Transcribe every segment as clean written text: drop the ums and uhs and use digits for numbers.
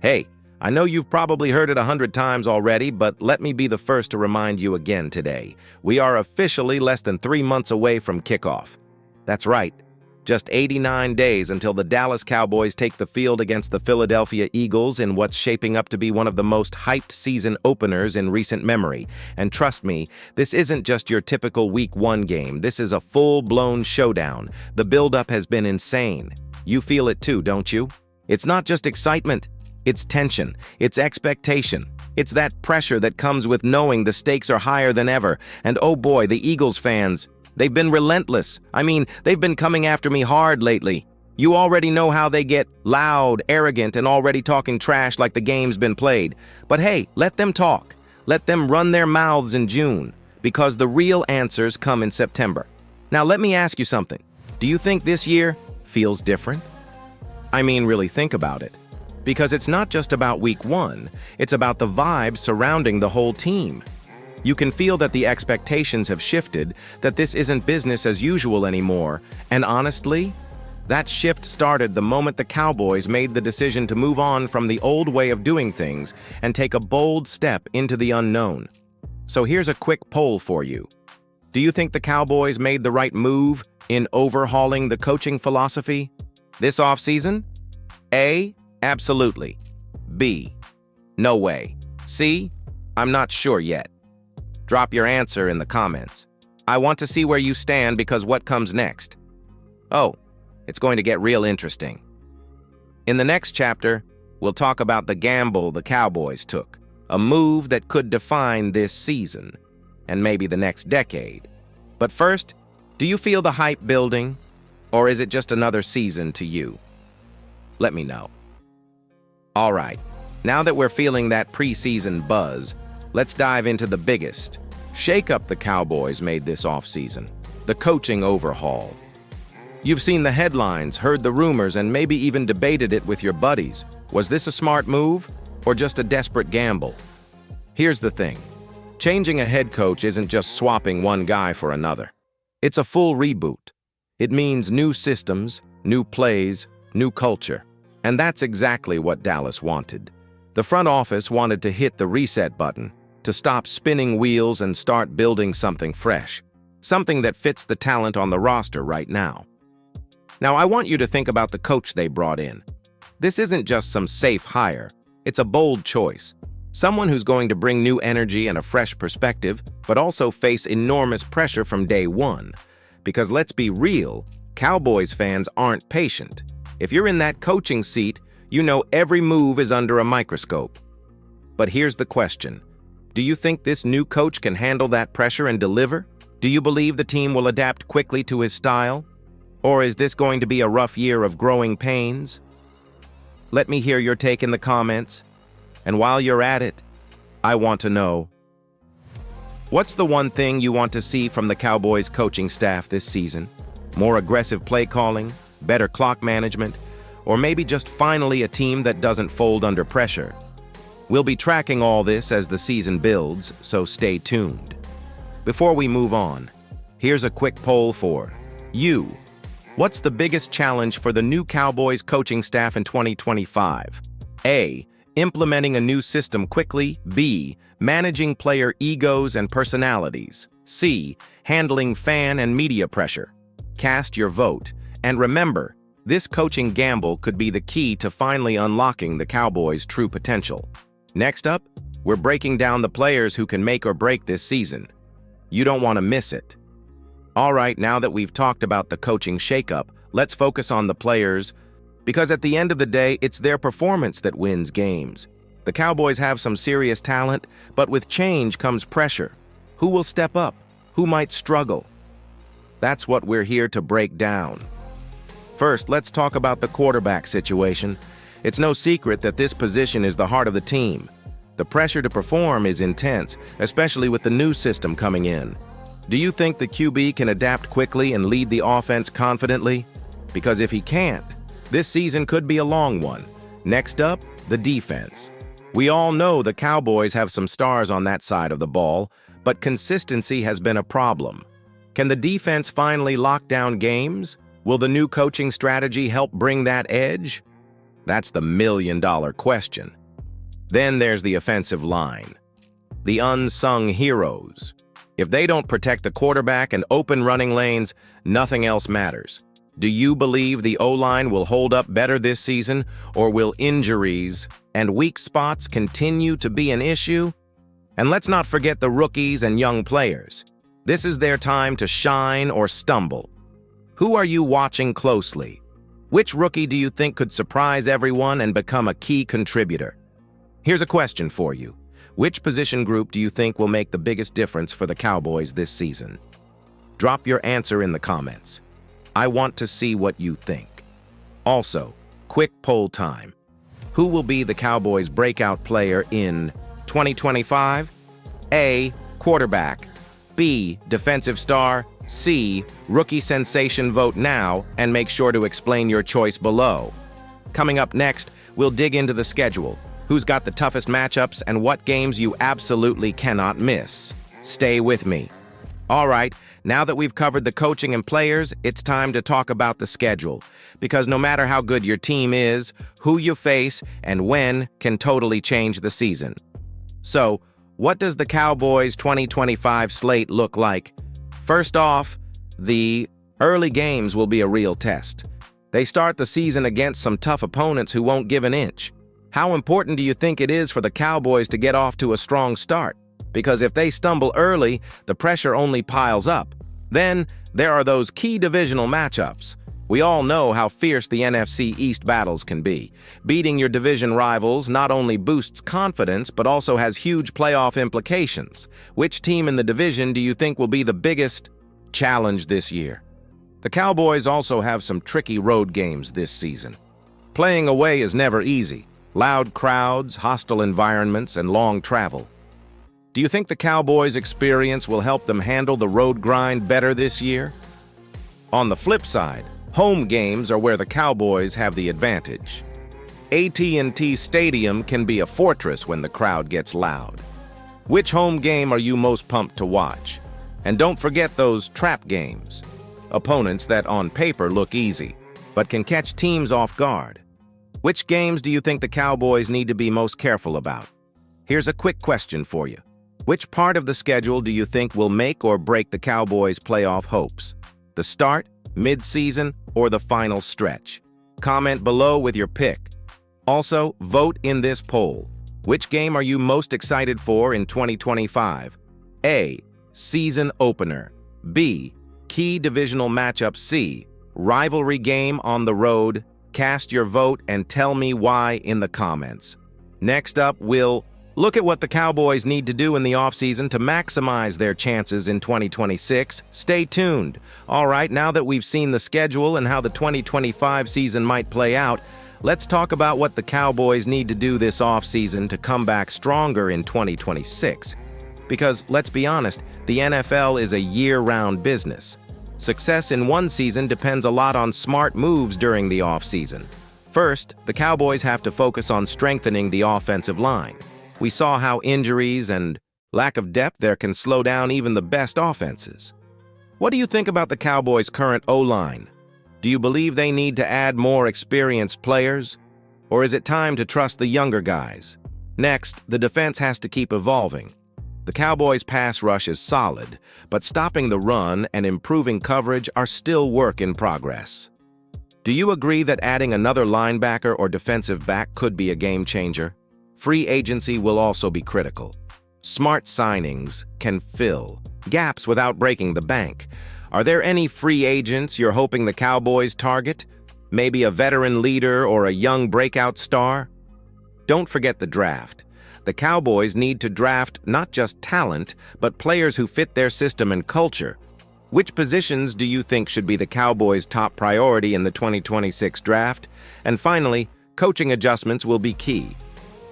Hey, I know you've probably heard it 100 times already, but let me be the first to remind you again today. We are officially less than 3 months away from kickoff. That's right, just 89 days until the Dallas Cowboys take the field against the Philadelphia Eagles in what's shaping up to be one of the most hyped season openers in recent memory. And trust me, this isn't just your typical Week 1 game. This is a full-blown showdown. The build-up has been insane. You feel it too, don't you? It's not just excitement. It's tension, it's expectation, it's that pressure that comes with knowing the stakes are higher than ever. And oh boy, the Eagles fans, they've been relentless. I mean, they've been coming after me hard lately. You already know how they get loud, arrogant, and already talking trash like the game's been played. But hey, let them talk. Let them run their mouths in June, because the real answers come in September. Now let me ask you something. Do you think this year feels different? I mean, really think about it. Because it's not just about Week 1, it's about the vibe surrounding the whole team. You can feel that the expectations have shifted, that this isn't business as usual anymore, and honestly, that shift started the moment the Cowboys made the decision to move on from the old way of doing things and take a bold step into the unknown. So here's a quick poll for you. Do you think the Cowboys made the right move in overhauling the coaching philosophy this offseason? A, absolutely. B, no way. C, I'm not sure yet. Drop your answer in the comments. I want to see where you stand because what comes next? Oh, it's going to get real interesting. In the next chapter, we'll talk about the gamble the Cowboys took, a move that could define this season and maybe the next decade. But first, do you feel the hype building, or is it just another season to you? Let me know. All right, now that we're feeling that preseason buzz, let's dive into the biggest shake-up the Cowboys made this offseason, the coaching overhaul. You've seen the headlines, heard the rumors, and maybe even debated it with your buddies. Was this a smart move or just a desperate gamble? Here's the thing. Changing a head coach isn't just swapping one guy for another. It's a full reboot. It means new systems, new plays, new culture. And that's exactly what Dallas wanted. The front office wanted to hit the reset button, to stop spinning wheels and start building something fresh, something that fits the talent on the roster right now. Now, I want you to think about the coach they brought in. This isn't just some safe hire. It's a bold choice. Someone who's going to bring new energy and a fresh perspective, but also face enormous pressure from day one. Because let's be real, Cowboys fans aren't patient. If you're in that coaching seat, you know every move is under a microscope. But here's the question. Do you think this new coach can handle that pressure and deliver? Do you believe the team will adapt quickly to his style? Or is this going to be a rough year of growing pains? Let me hear your take in the comments. And while you're at it, I want to know, what's the one thing you want to see from the Cowboys coaching staff this season? More aggressive play calling? Better clock management, or maybe just finally a team that doesn't fold under pressure? We'll be tracking all this as the season builds, so stay tuned. Before we move on, here's a quick poll for you. What's the biggest challenge for the new Cowboys coaching staff in 2025? A, implementing a new system quickly. B, managing player egos and personalities. C, handling fan and media pressure. Cast your vote. And remember, this coaching gamble could be the key to finally unlocking the Cowboys' true potential. Next up, we're breaking down the players who can make or break this season. You don't want to miss it. All right, now that we've talked about the coaching shakeup, let's focus on the players, because at the end of the day, it's their performance that wins games. The Cowboys have some serious talent, but with change comes pressure. Who will step up? Who might struggle? That's what we're here to break down. First, let's talk about the quarterback situation. It's no secret that this position is the heart of the team. The pressure to perform is intense, especially with the new system coming in. Do you think the QB can adapt quickly and lead the offense confidently? Because if he can't, this season could be a long one. Next up, the defense. We all know the Cowboys have some stars on that side of the ball, but consistency has been a problem. Can the defense finally lock down games? Will the new coaching strategy help bring that edge? That's the million-dollar question. Then there's the offensive line. The unsung heroes. If they don't protect the quarterback and open running lanes, nothing else matters. Do you believe the O-line will hold up better this season, or will injuries and weak spots continue to be an issue? And let's not forget the rookies and young players. This is their time to shine or stumble. Who are you watching closely? Which rookie do you think could surprise everyone and become a key contributor? Here's a question for you. Which position group do you think will make the biggest difference for the Cowboys this season? Drop your answer in the comments. I want to see what you think. Also, quick poll time. Who will be the Cowboys' breakout player in 2025? A. Quarterback. B. Defensive star. C. Rookie sensation. Vote now and make sure to explain your choice below. Coming up next, we'll dig into the schedule. Who's got the toughest matchups and what games you absolutely cannot miss. Stay with me. All right, now that we've covered the coaching and players, it's time to talk about the schedule. Because no matter how good your team is, who you face and when can totally change the season. So, what does the Cowboys' 2025 slate look like? First off, the early games will be a real test. They start the season against some tough opponents who won't give an inch. How important do you think it is for the Cowboys to get off to a strong start? Because if they stumble early, the pressure only piles up. Then, there are those key divisional matchups. We all know how fierce the NFC East battles can be. Beating your division rivals not only boosts confidence, but also has huge playoff implications. Which team in the division do you think will be the biggest challenge this year? The Cowboys also have some tricky road games this season. Playing away is never easy. Loud crowds, hostile environments, and long travel. Do you think the Cowboys' experience will help them handle the road grind better this year? On the flip side, home games are where the Cowboys have the advantage. AT&T Stadium can be a fortress when the crowd gets loud. Which home game are you most pumped to watch? And don't forget those trap games. Opponents that on paper look easy, but can catch teams off guard. Which games do you think the Cowboys need to be most careful about? Here's a quick question for you. Which part of the schedule do you think will make or break the Cowboys' playoff hopes? The start, mid-season, or the final stretch? Comment below with your pick. Also, vote in this poll. Which game are you most excited for in 2025? A. Season opener. B. Key divisional matchup. C. Rivalry game on the road. Cast your vote and tell me why in the comments. Next up, we'll look at what the Cowboys need to do in the offseason to maximize their chances in 2026. Stay tuned. All right, now that we've seen the schedule and how the 2025 season might play out, let's talk about what the Cowboys need to do this offseason to come back stronger in 2026. Because, let's be honest, the NFL is a year-round business. Success in one season depends a lot on smart moves during the offseason. First, the Cowboys have to focus on strengthening the offensive line. We saw how injuries and lack of depth there can slow down even the best offenses. What do you think about the Cowboys' current O-line? Do you believe they need to add more experienced players? Or is it time to trust the younger guys? Next, the defense has to keep evolving. The Cowboys' pass rush is solid, but stopping the run and improving coverage are still work in progress. Do you agree that adding another linebacker or defensive back could be a game changer? Free agency will also be critical. Smart signings can fill gaps without breaking the bank. Are there any free agents you're hoping the Cowboys target? Maybe a veteran leader or a young breakout star? Don't forget the draft. The Cowboys need to draft not just talent, but players who fit their system and culture. Which positions do you think should be the Cowboys' top priority in the 2026 draft? And finally, coaching adjustments will be key.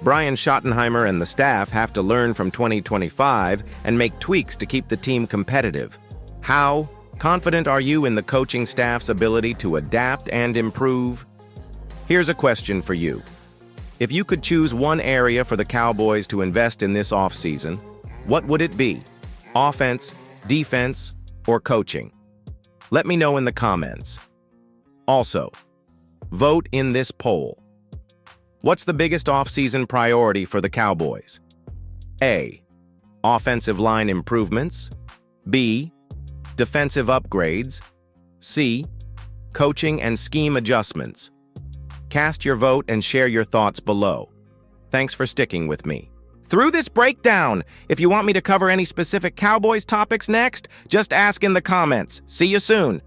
Brian Schottenheimer and the staff have to learn from 2025 and make tweaks to keep the team competitive. How confident are you in the coaching staff's ability to adapt and improve? Here's a question for you. If you could choose one area for the Cowboys to invest in this offseason, what would it be? Offense, defense, or coaching? Let me know in the comments. Also, vote in this poll. What's the biggest offseason priority for the Cowboys? A. Offensive line improvements. B. Defensive upgrades. C. Coaching and scheme adjustments. Cast your vote and share your thoughts below. Thanks for sticking with me through this breakdown. If you want me to cover any specific Cowboys topics next, just ask in the comments. See you soon.